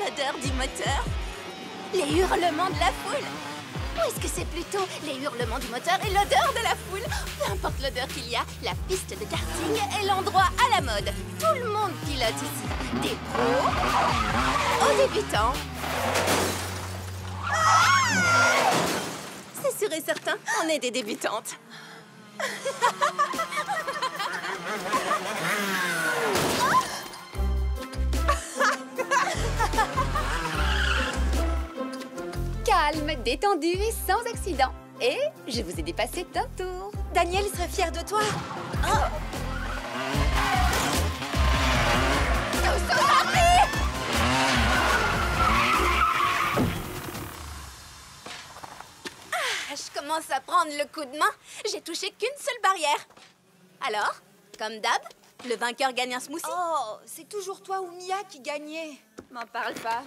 l'odeur du moteur, les hurlements de la foule. Ou est-ce que c'est plutôt les hurlements du moteur et l'odeur de la foule? Peu importe l'odeur qu'il y a, la piste de karting est l'endroit à la mode. Tout le monde pilote ici, des pros aux débutants. C'est sûr et certain, on est des débutantes. Calme, détendu et sans accident. Et je vous ai dépassé d'un tour. Daniel serait fier de toi. Je commence à prendre le coup de main. J'ai touché qu'une seule barrière. Alors, comme d'hab, le vainqueur gagne un smoothie. Oh, c'est toujours toi ou Mia qui gagnait. M'en parle pas.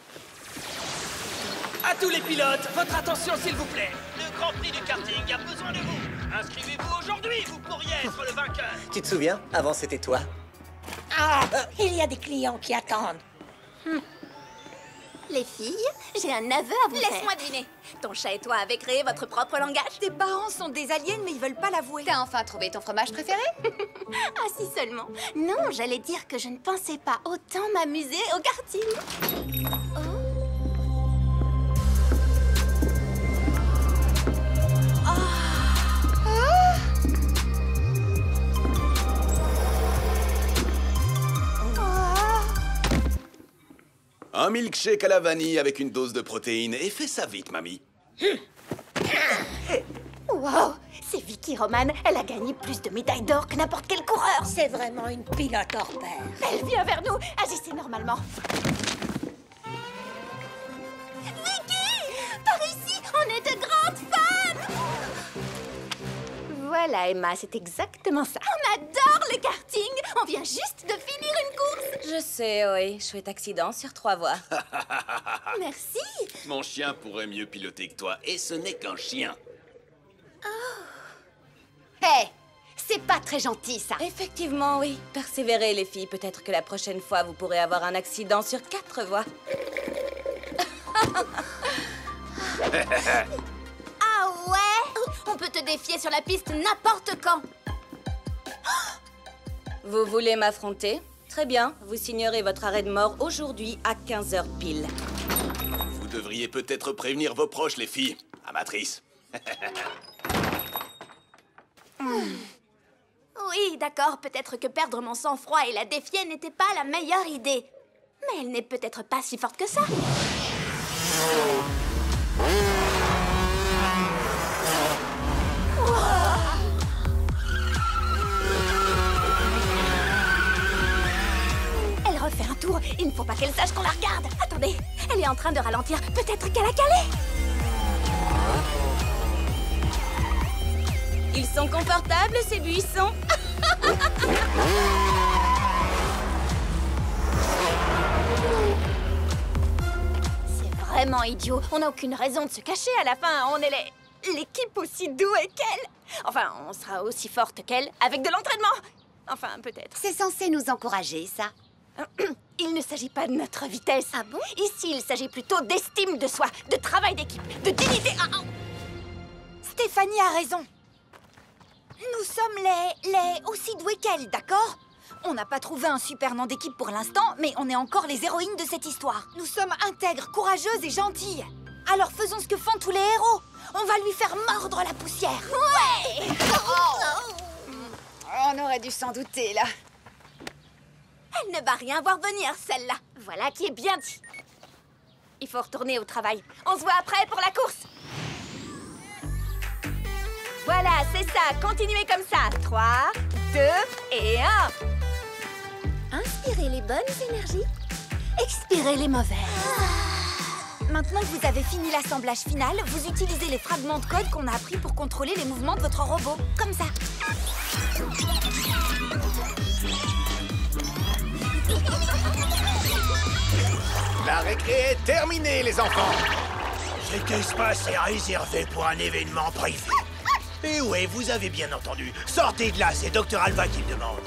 À tous les pilotes, votre attention s'il vous plaît. Le Grand Prix du karting a besoin de vous. Inscrivez-vous aujourd'hui, vous pourriez être le vainqueur. Tu te souviens? Avant, c'était toi. Ah, il y a des clients qui attendent. Les filles, j'ai un aveu à vous faire. Laisse-moi deviner. Ton chat et toi avez créé votre propre langage. Tes parents sont des aliens, mais ils veulent pas l'avouer. T'as enfin trouvé ton fromage préféré? Ah, si seulement. Non, j'allais dire que je ne pensais pas autant m'amuser au karting. Un milkshake à la vanille avec une dose de protéines. Et fais ça vite, mamie. Wow, c'est Vicky Roman. Elle a gagné plus de médailles d'or que n'importe quel coureur. C'est vraiment une pilote hors pair. Elle vient vers nous. Agissez normalement. Vicky! Par ici, on est de grandes fans! Voilà, Emma, c'est exactement ça. On adore le karting. On vient juste de finir une course. Je sais, oui. Chouette accident sur 3 voies. Merci. Mon chien pourrait mieux piloter que toi. Et ce n'est qu'un chien. Hé, c'est pas très gentil, ça. Effectivement, oui. Persévérez, les filles. Peut-être que la prochaine fois, vous pourrez avoir un accident sur 4 voies. Ah ouais? On peut te défier sur la piste n'importe quand. Vous voulez m'affronter? Très bien. Vous signerez votre arrêt de mort aujourd'hui à 15h pile. Vous devriez peut-être prévenir vos proches, les filles. Amatrice. Oui, d'accord, peut-être que perdre mon sang-froid et la défier n'était pas la meilleure idée. Mais elle n'est peut-être pas si forte que ça. Elle refait un tour. Il ne faut pas qu'elle sache qu'on la regarde. Attendez, elle est en train de ralentir. Peut-être qu'elle a calé. Ils sont confortables, ces buissons. C'est vraiment idiot. On n'a aucune raison de se cacher. À la fin, on est l'équipe aussi douée qu'elle. Enfin, on sera aussi forte qu'elle avec de l'entraînement. Enfin, peut-être. C'est censé nous encourager, ça. Il ne s'agit pas de notre vitesse. Ah bon? Ici, il s'agit plutôt d'estime de soi, de travail d'équipe, de dignité. Stéphanie a raison. Nous sommes les aussi doués qu'elle, d'accord? On n'a pas trouvé un super nom d'équipe pour l'instant, mais on est encore les héroïnes de cette histoire. Nous sommes intègres, courageuses et gentilles. Alors faisons ce que font tous les héros. On va lui faire mordre la poussière. Ouais! On aurait dû s'en douter, là. Elle ne va rien voir venir, celle-là. Voilà qui est bien dit. Il faut retourner au travail. On se voit après pour la course. Voilà, c'est ça. Continuez comme ça. 3, 2 et 1. Inspirez les bonnes énergies. Expirez les mauvaises. Maintenant que vous avez fini l'assemblage final, vous utilisez les fragments de code qu'on a appris pour contrôler les mouvements de votre robot. Comme ça. La récré est terminée, les enfants. Cet espace est réservé pour un événement privé. Et ouais, vous avez bien entendu. Sortez de là, c'est Dr Alva qui le demande.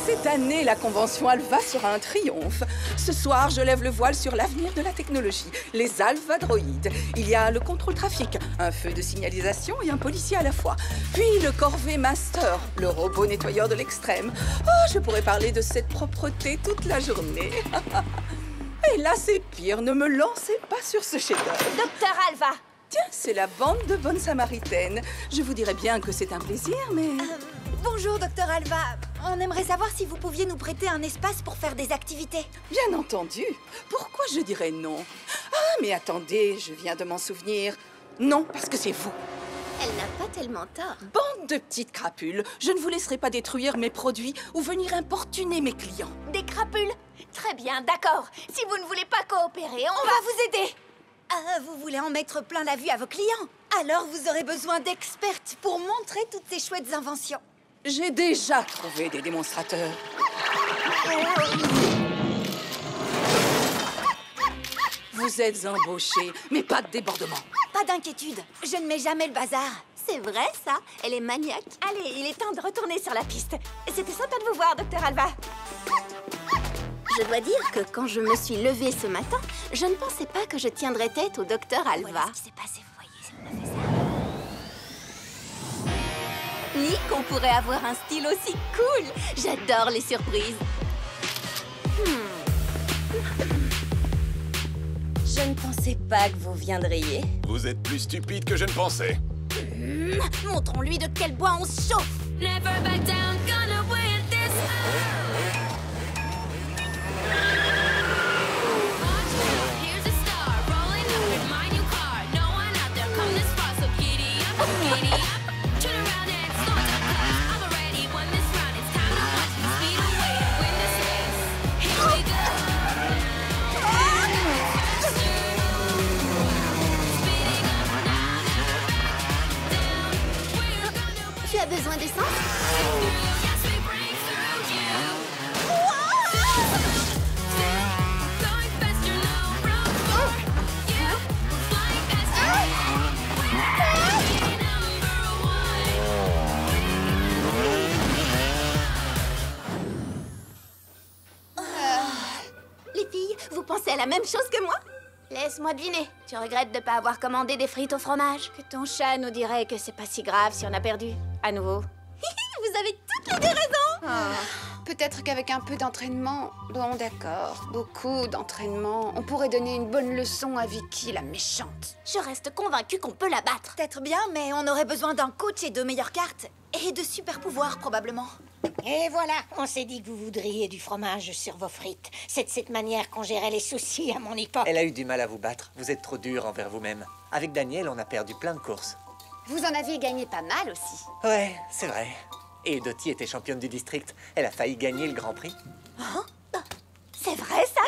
Cette année, la convention Alva sera un triomphe. Ce soir, je lève le voile sur l'avenir de la technologie. Les Alvadroïdes. Il y a le contrôle trafic, un feu de signalisation et un policier à la fois. Puis le Corvée Master, le robot nettoyeur de l'extrême. Oh, je pourrais parler de cette propreté toute la journée. Et là, c'est pire. Ne me lancez pas sur ce chef-d'œuvre. Docteur Alva! Tiens, c'est la bande de bonnes samaritaines. Je vous dirais bien que c'est un plaisir, mais... Bonjour, Docteur Alva. On aimerait savoir si vous pouviez nous prêter un espace pour faire des activités. Bien entendu. Pourquoi je dirais non? Ah, mais attendez, je viens de m'en souvenir. Non, parce que c'est vous. Elle n'a pas tellement tort. Bande de petites crapules. Je ne vous laisserai pas détruire mes produits ou venir importuner mes clients. Des crapules? Très bien, d'accord. Si vous ne voulez pas coopérer, On va vous aider. Vous voulez en mettre plein la vue à vos clients? Alors vous aurez besoin d'expertes pour montrer toutes ces chouettes inventions. J'ai déjà trouvé des démonstrateurs. Vous êtes embauchés, mais pas de débordement. Pas d'inquiétude, je ne mets jamais le bazar. C'est vrai, ça. Elle est maniaque. Allez, il est temps de retourner sur la piste. C'était sympa de vous voir, Docteur Alva. Je dois dire que quand je me suis levée ce matin, je ne pensais pas que je tiendrais tête au Docteur Alva. Voilà ce qui s'est passé, vous voyez, on a fait ça. Ni qu'on pourrait avoir un style aussi cool. J'adore les surprises. Je ne pensais pas que vous viendriez. Vous êtes plus stupide que je ne pensais. Montrons-lui de quel bois on se chauffe. Never back down, gonna win this. Here's a star rolling up in my new car. No one out there come this far, so giddy up, giddy up. Turn around and start to crash. I'm already won this round. It's time to watch me speed away to win this race. Here we go. Tu as besoin d'essence? Les filles, vous pensez à la même chose que moi? Laisse-moi deviner. Tu regrettes de ne pas avoir commandé des frites au fromage? Que ton chat nous dirait que c'est pas si grave si on a perdu. À nouveau. Vous avez toutes les deux raisons. Peut-être qu'avec un peu d'entraînement... Bon, d'accord. Beaucoup d'entraînement. On pourrait donner une bonne leçon à Vicky, la méchante. Je reste convaincue qu'on peut la battre. Peut-être bien, mais on aurait besoin d'un coach et de meilleures cartes. Et de super pouvoirs, probablement. Et voilà, on s'est dit que vous voudriez du fromage sur vos frites. C'est de cette manière qu'on gérait les soucis à mon époque. Elle a eu du mal à vous battre. Vous êtes trop dur envers vous-même. Avec Daniel, on a perdu plein de courses. Vous en aviez gagné pas mal aussi. Ouais, c'est vrai. Et Dottie était championne du district. Elle a failli gagner le Grand Prix. C'est vrai, ça?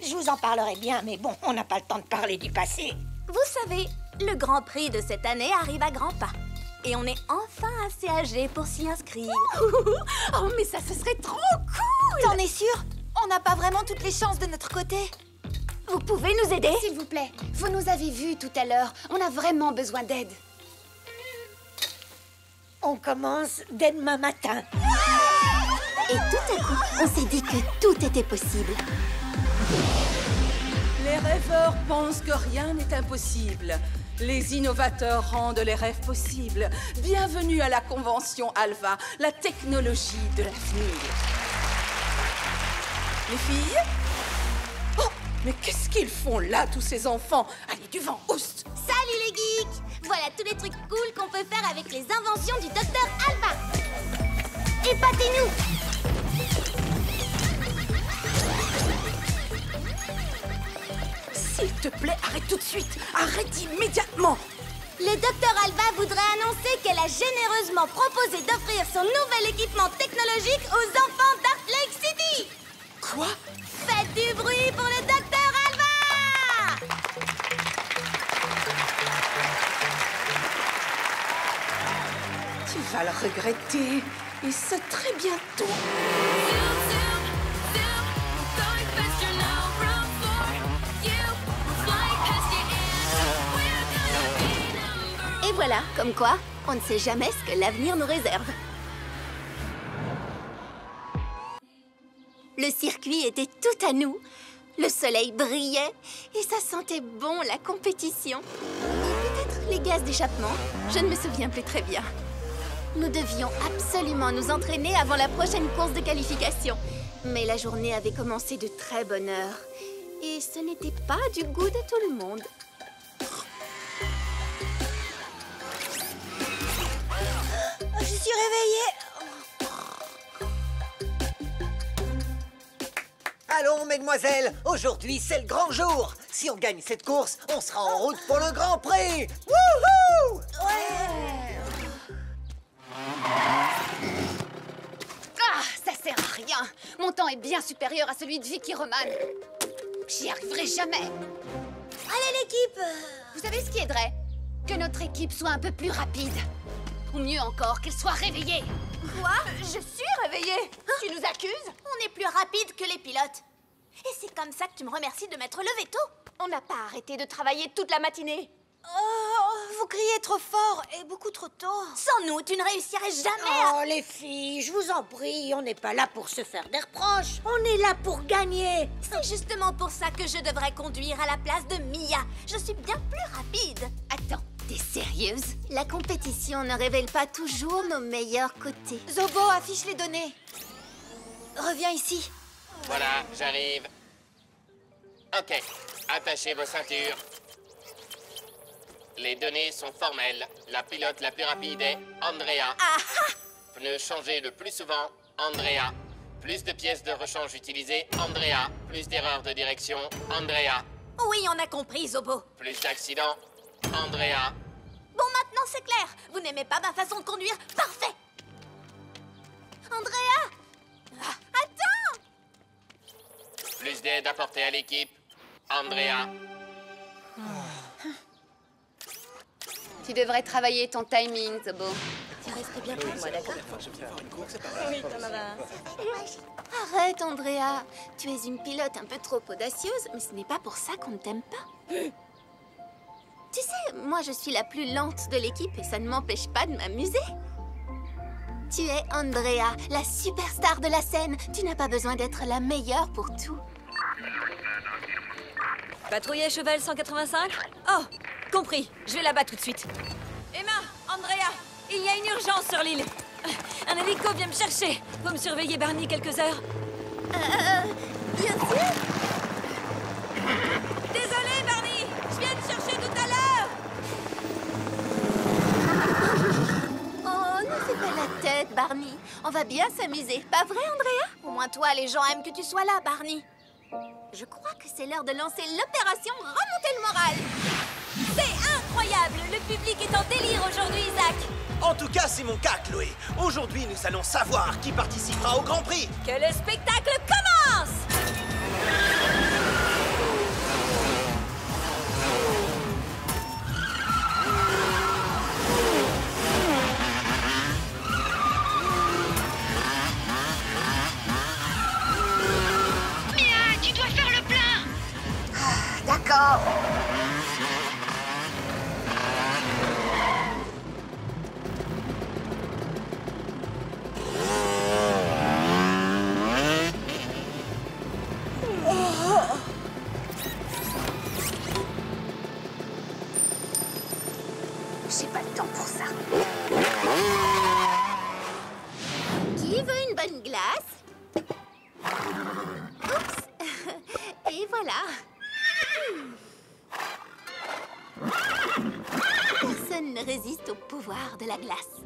Je vous en parlerai bien, mais bon, on n'a pas le temps de parler du passé. Vous savez, le Grand Prix de cette année arrive à grands pas. Et on est enfin assez âgés pour s'y inscrire. Oh, mais ça, ce serait trop cool! T'en es sûr? On n'a pas vraiment toutes les chances de notre côté. Vous pouvez nous aider? S'il vous plaît, vous nous avez vus tout à l'heure. On a vraiment besoin d'aide. On commence dès demain matin. Et tout à coup, on s'est dit que tout était possible. Les rêveurs pensent que rien n'est impossible. Les innovateurs rendent les rêves possibles. Bienvenue à la convention Alva, la technologie de l'avenir. Les filles? Oh, mais qu'est-ce qu'ils font là, tous ces enfants? Allez, du vent, oust! Salut les geeks! Voilà tous les trucs cool qu'on peut faire avec les inventions du Docteur Alva. Épatez-nous! S'il te plaît, arrête tout de suite! Arrête immédiatement! Le Docteur Alva voudrait annoncer qu'elle a généreusement proposé d'offrir son nouvel équipement technologique aux enfants d'Art Lake City! Quoi? Faites du bruit pour le Docteur Alva! Tu vas le regretter, et ce très bientôt. Et voilà, comme quoi, on ne sait jamais ce que l'avenir nous réserve. Le circuit était tout à nous. Le soleil brillait et ça sentait bon la compétition. Et peut-être les gaz d'échappement, je ne me souviens plus très bien. Nous devions absolument nous entraîner avant la prochaine course de qualification. Mais la journée avait commencé de très bonne heure. Et ce n'était pas du goût de tout le monde. Je suis réveillée. Allons, mesdemoiselles, aujourd'hui c'est le grand jour. Si on gagne cette course, on sera en route pour le Grand Prix. Wouhou! Ah, ça sert à rien. Mon temps est bien supérieur à celui de Vicky Roman. J'y arriverai jamais. Allez, l'équipe! Vous savez ce qui aiderait? Que notre équipe soit un peu plus rapide. Ou mieux encore, qu'elle soit réveillée. Quoi? Je suis réveillée. Tu nous accuses? On est plus rapide que les pilotes. Et c'est comme ça que tu me remercies de m'être levé tôt. On n'a pas arrêté de travailler toute la matinée. Oh, vous criez trop fort et beaucoup trop tôt. Sans nous, tu ne réussirais jamais à... Oh, les filles, je vous en prie, on n'est pas là pour se faire des reproches. On est là pour gagner. C'est justement pour ça que je devrais conduire à la place de Mia. Je suis bien plus rapide. Attends, t'es sérieuse? La compétition ne révèle pas toujours nos meilleurs côtés. Zobo, affiche les données. Reviens ici. Voilà, j'arrive. Ok, attachez vos ceintures. Les données sont formelles. La pilote la plus rapide est Andrea. Pneus changés le plus souvent, Andrea. Plus de pièces de rechange utilisées, Andrea. Plus d'erreurs de direction, Andrea. Oui, on a compris, Zobo. Plus d'accidents, Andrea. Bon, maintenant c'est clair. Vous n'aimez pas ma façon de conduire? Parfait. Andrea! Attends! Plus d'aide apportée à l'équipe, Andrea. Tu devrais travailler ton timing, Zobo. Tu restes bien pour moi, d'accord? Oui, ça va. Arrête, Andrea. Tu es une pilote un peu trop audacieuse, mais ce n'est pas pour ça qu'on ne t'aime pas. Tu sais, moi je suis la plus lente de l'équipe et ça ne m'empêche pas de m'amuser. Tu es Andrea, la superstar de la scène. Tu n'as pas besoin d'être la meilleure pour tout. Patrouille à cheval 185? Oh, compris. Je vais là-bas tout de suite. Emma, Andrea, il y a une urgence sur l'île. Un hélico vient me chercher. Faut me surveiller Barney quelques heures. Bien sûr. Désolée, Barney. Je viens te chercher tout à l'heure. Oh, ne fais pas la tête, Barney. On va bien s'amuser. Pas vrai, Andrea? Au moins toi, les gens aiment que tu sois là, Barney. Je crois que c'est l'heure de lancer l'opération Remonter le moral. C'est incroyable. Le public est en délire aujourd'hui, Isaac. En tout cas, c'est mon cas, Chloé. Aujourd'hui, nous allons savoir qui participera au Grand Prix. Que le spectacle commence! Mia, tu dois faire le plein. D'accord. J'ai pas le temps pour ça. Qui veut une bonne glace? Oups. Et voilà. Personne ne résiste au pouvoir de la glace.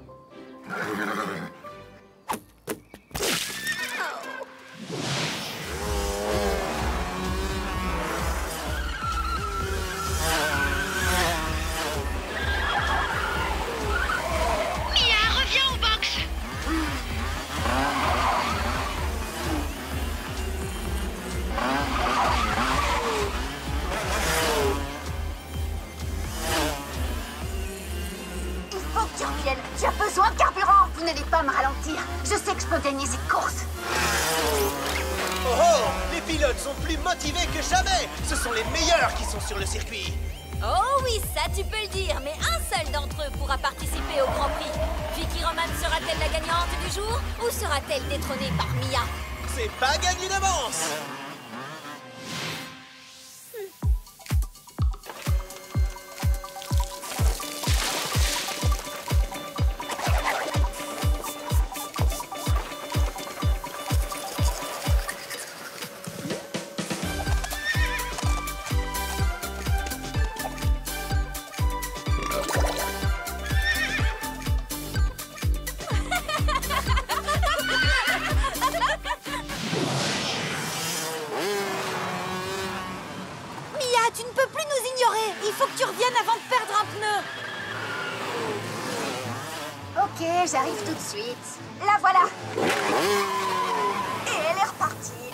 Mia, reviens au box. Il faut que tu reviennes. Tu as besoin de carburant. Vous n'allez pas me ralentir. Je sais que je peux gagner cette course. Oh oh! Les pilotes sont plus motivés que jamais. Ce sont les meilleurs qui sont sur le circuit. Oh oui, ça tu peux le dire, mais un seul d'entre eux pourra participer au Grand Prix. Vicky Roman sera-t-elle la gagnante du jour ou sera-t-elle détrônée par Mia? C'est pas gagné d'avance. Tu ne peux plus nous ignorer. Il faut que tu reviennes avant de perdre un pneu. Ok, j'arrive tout de suite. La voilà. Et elle est repartie.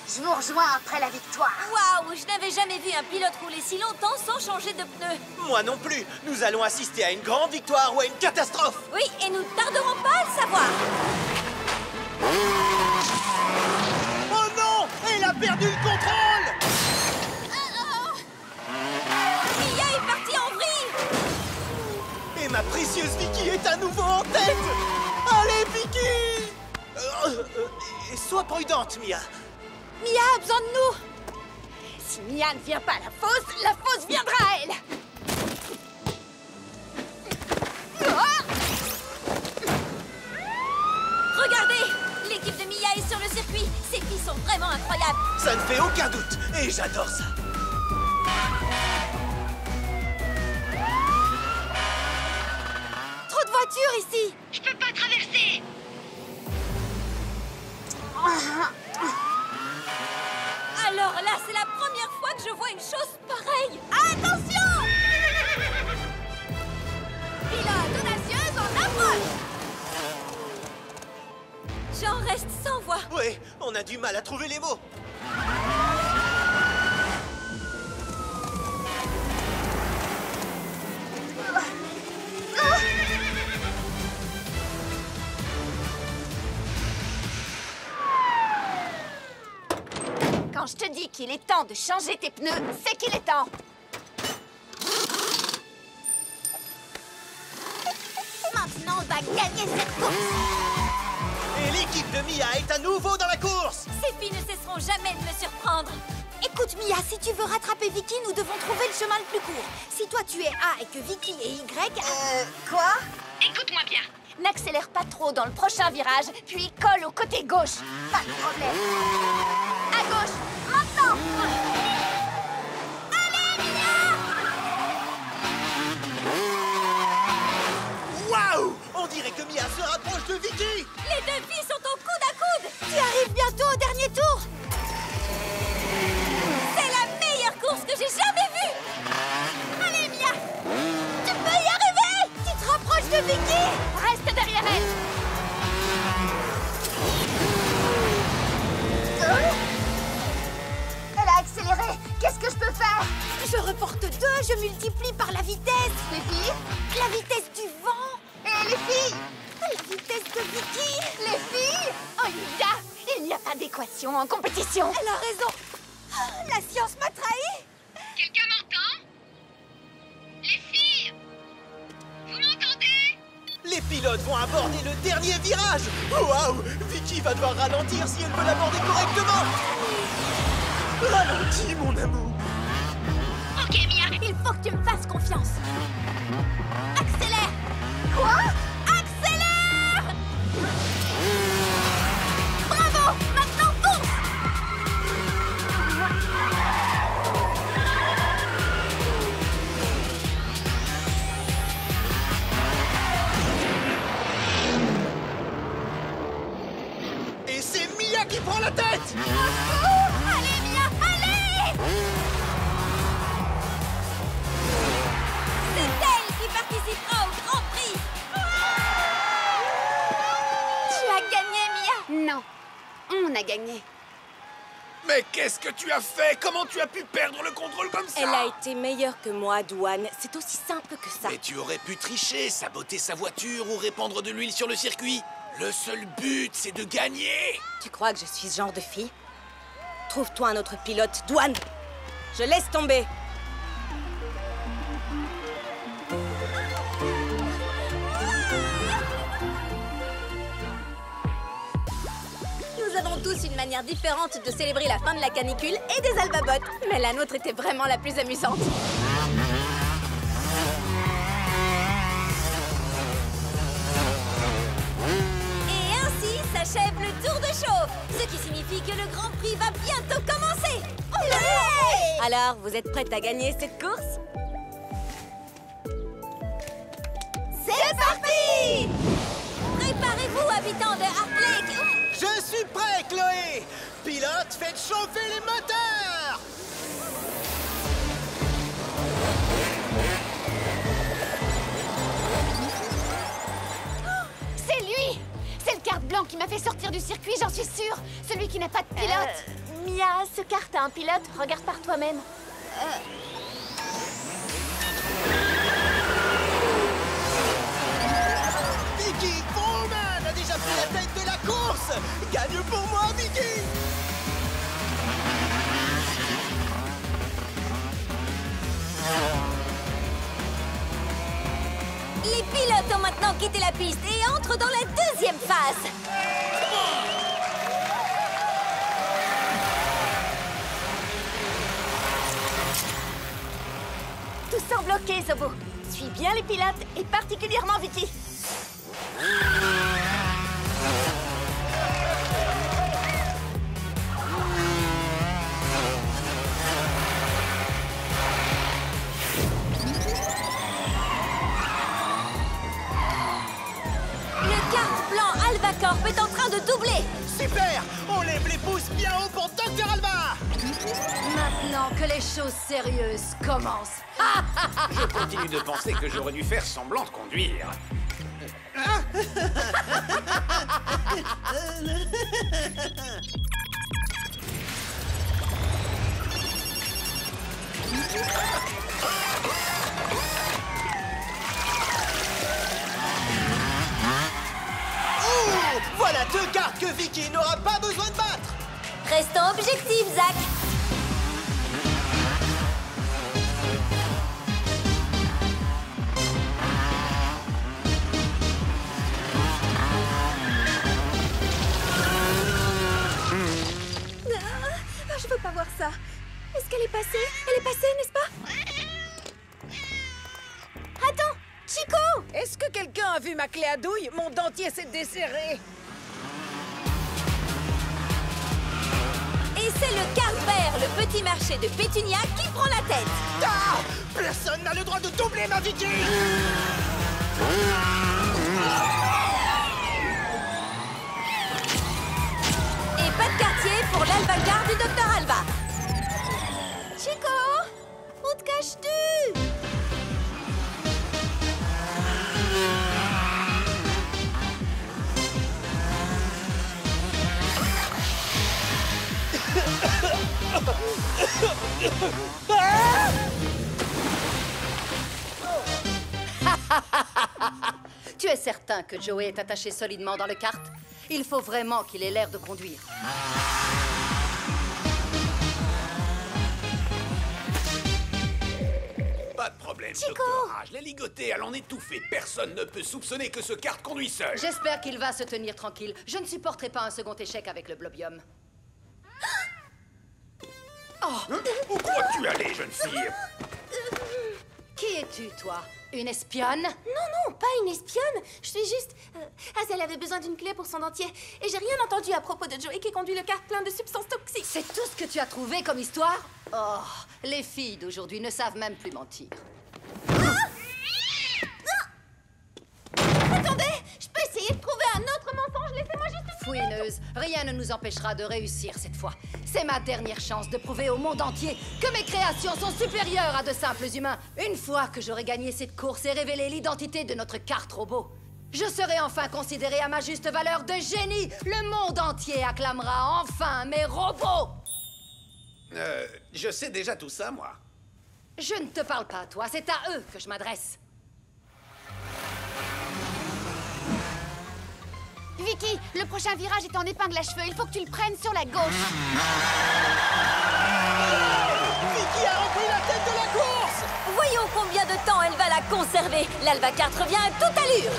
Je vous rejoins après la victoire. Waouh, je n'avais jamais vu un pilote rouler si longtemps sans changer de pneu. Moi non plus. Nous allons assister à une grande victoire ou à une catastrophe. Oui, et nous ne tarderons pas à le savoir. Oh non! Elle a perdu le contrôle! Mia est partie en vrille! Et ma précieuse Vicky est à nouveau en tête! Allez, Vicky! Et sois prudente, Mia. Mia a besoin de nous. Si Mia ne vient pas à la fosse viendra à elle. Regardez! L'équipe de Mia est sur le circuit. Ces filles sont vraiment incroyables. Ça ne fait aucun doute. Et j'adore ça. Trop de voitures ici. Je peux pas traverser. Alors là, c'est la première fois que je vois une chose pareille. Attention! Pilote audacieuse en approche. J'en reste sans voix. Oui, on a du mal à trouver les mots. Quand je te dis qu'il est temps de changer tes pneus, c'est qu'il est temps. Maintenant, on va gagner cette course. Et l'équipe de Mia est à nouveau dans la course. Ces filles ne cesseront jamais de me surprendre. Écoute, Mia, si tu veux rattraper Vicky, nous devons trouver le chemin le plus court. Si toi tu es A et que Vicky est Y... Quoi? Écoute-moi bien. N'accélère pas trop dans le prochain virage, puis colle au côté gauche. Pas de problème. À gauche, maintenant. Allez, Mia! Waouh! On dirait que Mia se rapproche de Vicky. Les deux filles sont au coude à coude. Tu arrives bientôt au dernier tour. C'est la meilleure course que j'ai jamais vue. Allez, Mia! Tu peux y arriver! Tu te rapproches de Vicky! Reste derrière elle. Elle a accéléré. Qu'est-ce que je peux faire? Je reporte 2, je multiplie par la vitesse. Les filles? La vitesse du vent. Et les filles? La vitesse de Vicky. Les filles? Olivia, il n'y a pas d'équation en compétition. Elle a raison. La science m'a trahi. Quelqu'un m'entend? Les filles! Vous m'entendez? Les pilotes vont aborder le dernier virage. Waouh! Vicky va devoir ralentir si elle veut l'aborder correctement. Ralentis, mon amour. Ok, Mia. Il faut que tu me fasses confiance. Accélère. Quoi? Accélère! Bravo! Maintenant, fonce! Et c'est Mia qui prend la tête. Allez, Mia, allez! C'est elle qui participera au Grand Prix. Tu as gagné, Mia. Non, on a gagné. Mais qu'est-ce que tu as fait? Comment tu as pu perdre le contrôle comme ça? Elle a été meilleure que moi, Douane. C'est aussi simple que ça. Mais tu aurais pu tricher, saboter sa voiture ou répandre de l'huile sur le circuit. Le seul but, c'est de gagner. Tu crois que je suis ce genre de fille? Trouve-toi un autre pilote, Douane. Je laisse tomber. Nous avons tous une manière différente de célébrer la fin de la canicule et des albabotes. Mais la nôtre était vraiment la plus amusante. Et ainsi s'achève le tour de chauffe, ce qui signifie que le Grand Prix va bientôt commencer. Ouais! Alors, vous êtes prête à gagner cette course? C'est parti! Préparez-vous, habitants de Heart Lake! Je suis prêt, Chloé! Pilote, faites chauffer les moteurs! C'est lui! C'est le kart blanc qui m'a fait sortir du circuit, j'en suis sûre! Celui qui n'a pas de pilote! Mia, ce kart a un pilote, regarde par toi-même. Vicky Bowman a déjà pris la tête de la course! Gagne pour moi, Vicky! Les pilotes ont maintenant quitté la piste et entrent dans la deuxième phase. Tout semble ok, Zobo. Suis bien les pilotes et particulièrement Vicky. Le kart blanc Albacorp est en train de doubler. Super! On lève les pouces bien haut pour Dr. Alba! Maintenant que les choses sérieuses commencent. Je continue de penser que j'aurais dû faire semblant de conduire. Oh! Voilà deux cartes que Vicky n'aura pas besoin de battre! Restons objectifs, Zach. Je veux pas voir ça. Est-ce qu'elle est passée? Elle est passée, n'est-ce pas? Attends, Chico! Est-ce que quelqu'un a vu ma clé à douille? Mon dentier s'est desserré. Et c'est le kart vert, le petit marché de Pétunia, qui prend la tête. Ah! Personne n'a le droit de doubler ma Vicky! Et pas de quartier pour l'Albacar du Dr Alba. Chico, où te caches-tu? Tu es certain que Joey est attaché solidement dans le kart? Il faut vraiment qu'il ait l'air de conduire. Pas de problème, Chico! docteur. Je l'ai ligoté à l'en étouffer. Personne ne peut soupçonner que ce kart conduit seul. J'espère qu'il va se tenir tranquille. Je ne supporterai pas un second échec avec le blobium. Oh. Où crois-tu aller, jeune fille? Qui es-tu, toi? Une espionne? Non, pas une espionne. Je suis juste... Hazel avait besoin d'une clé pour son dentier. Et j'ai rien entendu à propos de Joey qui conduit le kart plein de substances toxiques. C'est tout ce que tu as trouvé comme histoire? Oh, les filles d'aujourd'hui ne savent même plus mentir. Attendez, je peux essayer de trouver un autre mensonge. Laissez-moi juste une Fouineuse, rien ne nous empêchera de réussir cette fois. C'est ma dernière chance de prouver au monde entier que mes créations sont supérieures à de simples humains. Une fois que j'aurai gagné cette course et révélé l'identité de notre kart robot, je serai enfin considérée à ma juste valeur de génie. Le monde entier acclamera enfin mes robots. Je sais déjà tout ça, moi. Je ne te parle pas à toi, c'est à eux que je m'adresse. Vicky, le prochain virage est en épingle à cheveux. Il faut que tu le prennes sur la gauche. Vicky a repris la tête de la course! Voyons combien de temps elle va la conserver. L'Albacar revient à toute allure.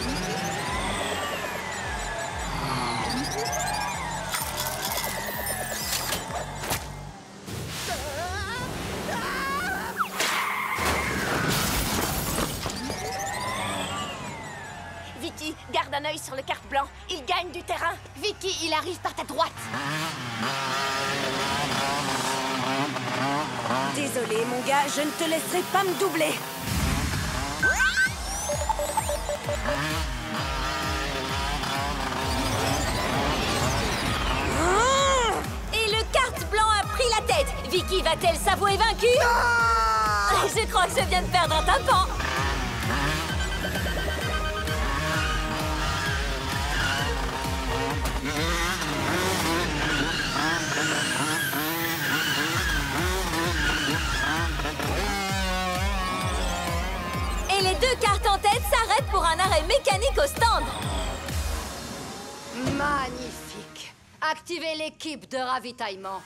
gagne du terrain. Vicky, il arrive par ta droite. Désolé, mon gars, je ne te laisserai pas me doubler. Et le kart blanc a pris la tête. Vicky va-t-elle s'avouer vaincue? Je crois que je viens de perdre un tympan. Et les deux cartes en tête s'arrêtent pour un arrêt mécanique au stand. Magnifique. Activez l'équipe de ravitaillement.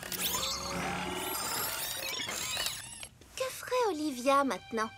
Que ferait Olivia maintenant?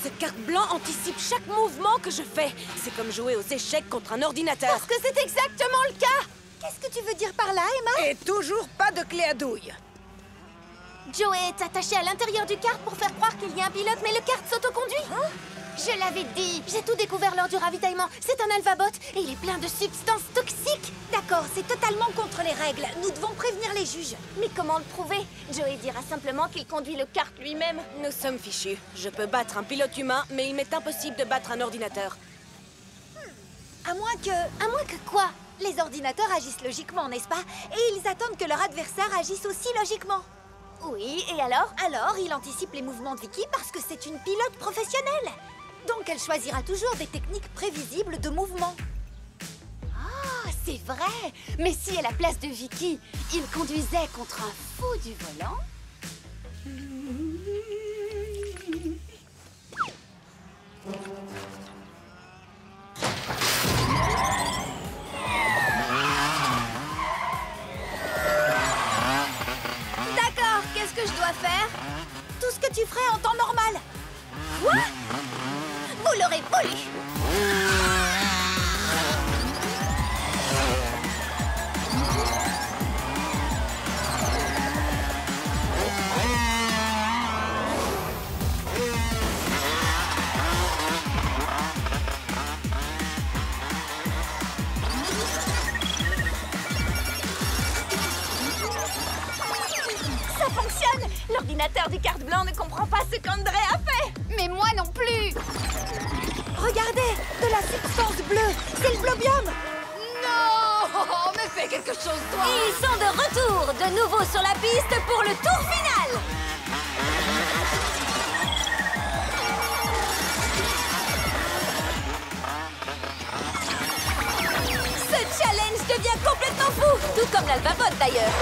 Ce carte blanc anticipe chaque mouvement que je fais. C'est comme jouer aux échecs contre un ordinateur. Parce que c'est exactement le cas. Qu'est-ce que tu veux dire par là, Emma? Et toujours pas de clé à douille. Joey est attaché à l'intérieur du kart pour faire croire qu'il y a un pilote, mais le kart s'autoconduit. Je l'avais dit. J'ai tout découvert lors du ravitaillement. C'est un alvabot et il est plein de substances toxiques. D'accord, c'est totalement contre les règles. Nous devons prévenir les juges. Mais comment le prouver? Joey dira simplement qu'il conduit le kart lui-même. Nous sommes fichus. Je peux battre un pilote humain, mais il m'est impossible de battre un ordinateur. À moins que quoi? Les ordinateurs agissent logiquement, n'est-ce pas? Et ils attendent que leur adversaire agisse aussi logiquement. Oui, et alors? Alors, il anticipe les mouvements de Vicky parce que c'est une pilote professionnelle. Donc, elle choisira toujours des techniques prévisibles de mouvement. Ah, c'est vrai. Mais si à la place de Vicky, il conduisait contre un fou du volant? D'accord, qu'est-ce que je dois faire? Tout ce que tu ferais en temps normal. Quoi? Vous l'aurez voulu. Ça fonctionne. L'ordinateur du kart blanc ne comprend pas ce qu'André a fait. Mais moi non plus. Regardez, de la substance bleue. C'est le globium. Non, mais fais quelque chose, toi. Ils sont de retour, de nouveau sur la piste pour le tour final. Ce challenge devient complètement fou, tout comme l'alvabot d'ailleurs.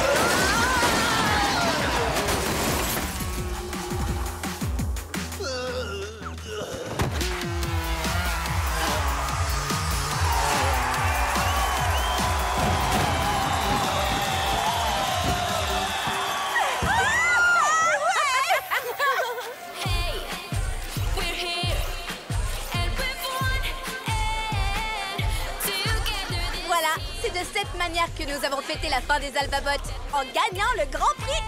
Voilà, c'est de cette manière que nous avons fêté la fin des alvabots, en gagnant le Grand Prix.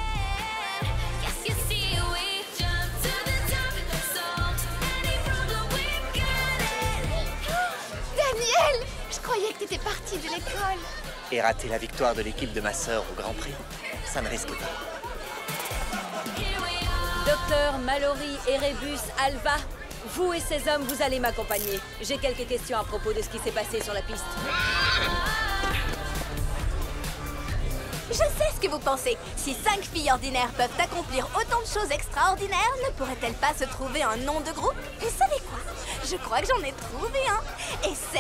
Daniel, je croyais que t'étais parti de l'école. Et rater la victoire de l'équipe de ma sœur au Grand Prix, ça ne risque pas. Docteur, Mallory, Erebus, Alva, vous et ces hommes, vous allez m'accompagner. J'ai quelques questions à propos de ce qui s'est passé sur la piste. Je sais ce que vous pensez. Si 5 filles ordinaires peuvent accomplir autant de choses extraordinaires, ne pourrait-elle pas se trouver un nom de groupe? Vous savez quoi? Je crois que j'en ai trouvé un. Et c'est...